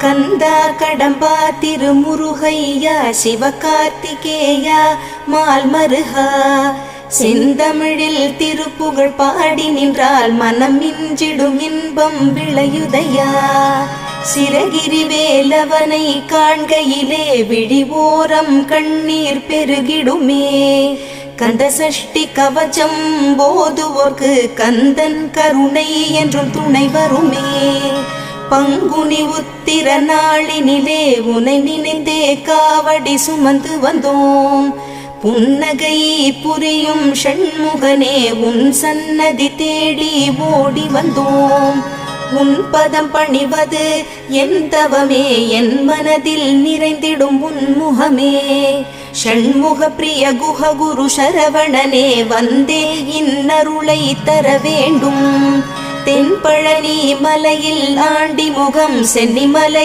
கந்தா கடம்பா திருமுருகையா சிவகார்த்திகேயா மால்மருகா செந்தமிழில் திருப்புகழ் பாடி நின்றால் மனம் மிஞ்சிடும் இன்பம் விளையுதையா. சிரகிரி வேலவனை காண்கையிலே விழிவோரம் கண்ணீர் பெருகிடுமே. கந்த சஷ்டி கவச்சம் போதுவோர்க்கு கந்தன் கருணை என்றும் துணை வருமே. பங்குனி உத்திர நாளினிலே உனை நினைந்தே காவடி சுமந்து வந்தோம். புன்னகை புரியும் ஷண்முகனே உன் சன்னதி தேடி ஓடி வந்தோம். உன் பதம் பணிவது என் தவமே, என் மனதில் நிறைந்திடும் உன்முகமே. ஷண்முக பிரிய குஹ குரு சரவணனே வந்தே இன்னருளை தர வேண்டும். தென்பழனி மலையில் ஆண்டி முகம் சென்னிமலை